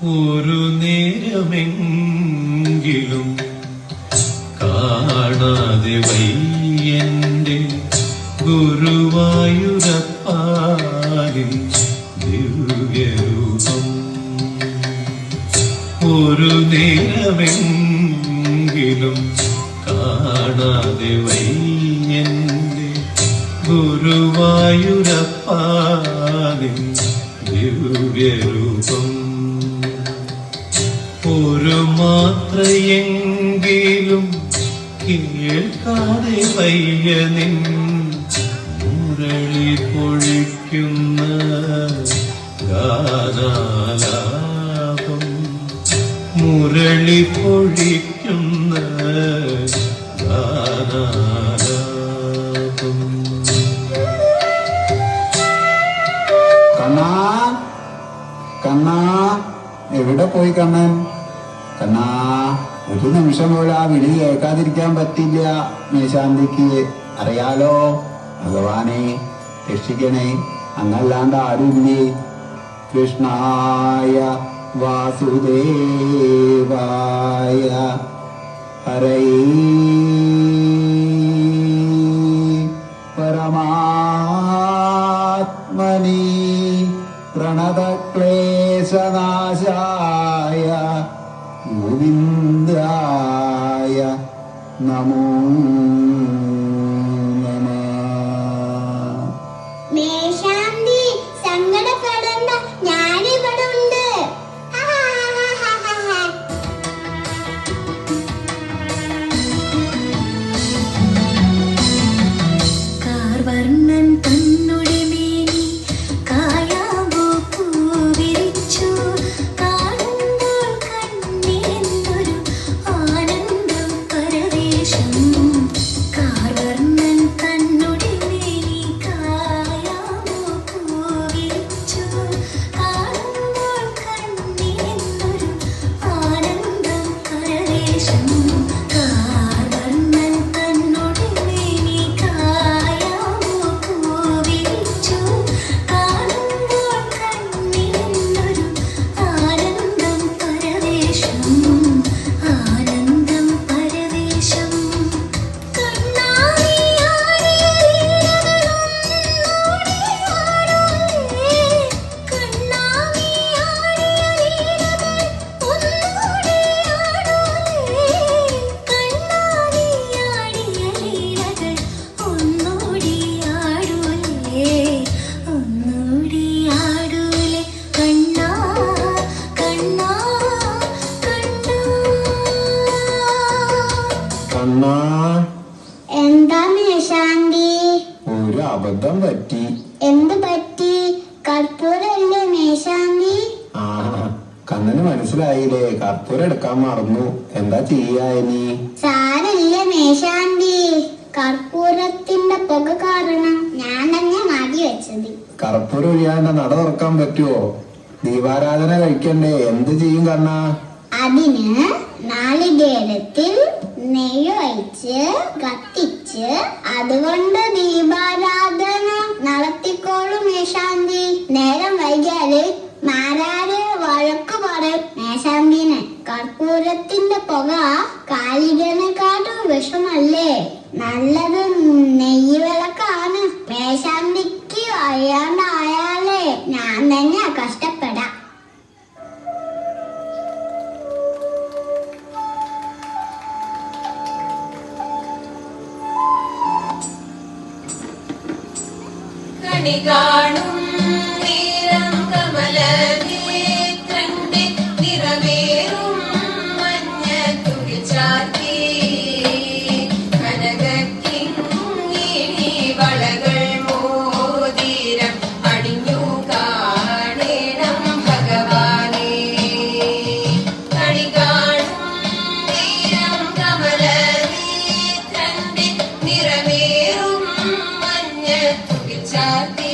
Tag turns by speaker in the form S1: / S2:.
S1: ഒരു നേരമെങ്കിലും കാണാതെ വയ്യന്റെ ഗുരുവായൂരപ്പാലിൽ ദിവ്യരൂപം. ഒരു നേരമെങ്കിലും കാണാതെ വയ്യന്റെ ഗുരുവായൂരപ്പാലിൽ ദിവ്യരൂപം. ഒരു മാത്രയെങ്കിലും കേൾക്കാതെ വയ്യ നിൻ മുരളി പൊഴിക്കുന്ന ഗാനാലാപം. മുരളി പൊഴിക്കുന്ന ഗാനാലാപം.
S2: കണ്ണാ, കണ്ണാ, എവിടെ പോയി കണ്ണൻ? കണ്ണാ, ഒരു നിമിഷം പോലും ആ വിളി കേൾക്കാതിരിക്കാൻ പറ്റില്ല മേശാന്തിക്ക്. അറിയാലോ, ഭഗവാനെ രക്ഷിക്കണേ, അങ്ങല്ലാണ്ട് ആരുമില്ലേ. കൃഷ്ണായ വാസുദേവായ ഹരൈ പരമാത്മനി പ്രണതക്ലേശനാശായ ഗോവിന്ദായ നമോ നമഃ.
S3: മേശാന്തി, സങ്കടപ്പെടണ്ട, ഞാനിവിടെ ഉണ്ട്. കാർവർണ്ണൻ തന്നുടെ മേനി കായാമ്പൂ പൂവിരിച്ചു. കാണുമ്പോൾ കണ്ണിലെന്തൊരു ആനന്ദം പരവേശം.
S2: പറ്റി.
S3: എന്ത് പറ്റി? കർപ്പൂരല്ലേ മേശാന്തി?
S2: ആ, കണ്ണന് മനസ്സിലായില്ലേ? കർപ്പൂരം എടുക്കാൻ മറന്നു. എന്താ ചെയ്യാ ഇനി?
S3: സാരല്ല മേശാന്തി, കർപ്പൂരത്തിന്റെ പുക കാരണം ഞാൻ തന്നെ മാറ്റി വെച്ചത്.
S2: കർപ്പൂരം ഒഴിയാണ്ട് നട തുറക്കാൻ പറ്റുമോ? ദീപാരാധന കഴിക്കണ്ടേ? എന്ത് ചെയ്യും കണ്ണാ?
S3: അതിന് നാളികേരത്തിൽ നെയ്യ് ഒഴിച്ച് കത്തിച്ച് അതുകൊണ്ട് ദീപാരാധന നടത്തിക്കോളും മേശാന്തി. നേരം വൈകിയാല് മാരാര് വഴക്ക് പറയും മേശാന്തിനെ. കർപ്പൂരത്തിന്റെ പുക കാലികനെക്കാട്ടും വിഷമല്ലേ? നല്ലത് നെയ്യ് വിളക്കാണ്. മേശാന്തിക്ക് വയ്യാണ്ടായാലേ ഞാൻ തന്നെ കഷ്ടപ്പെടാം.
S4: കണി കാണും നീരം കമലനേത്രന്റെ നിറവേറും മഞ്ഞ തുകിൽ ചാർത്തി കനകക്കിങ്ങിണി വളകൾ മോതിരം അണിഞ്ഞു കാണേണം ഭഗവാനേ. കണി കാണും നീരം കമലനേത്രന്റെ നിറവേറും മഞ്ഞ തുകിൽ ചാർത്തി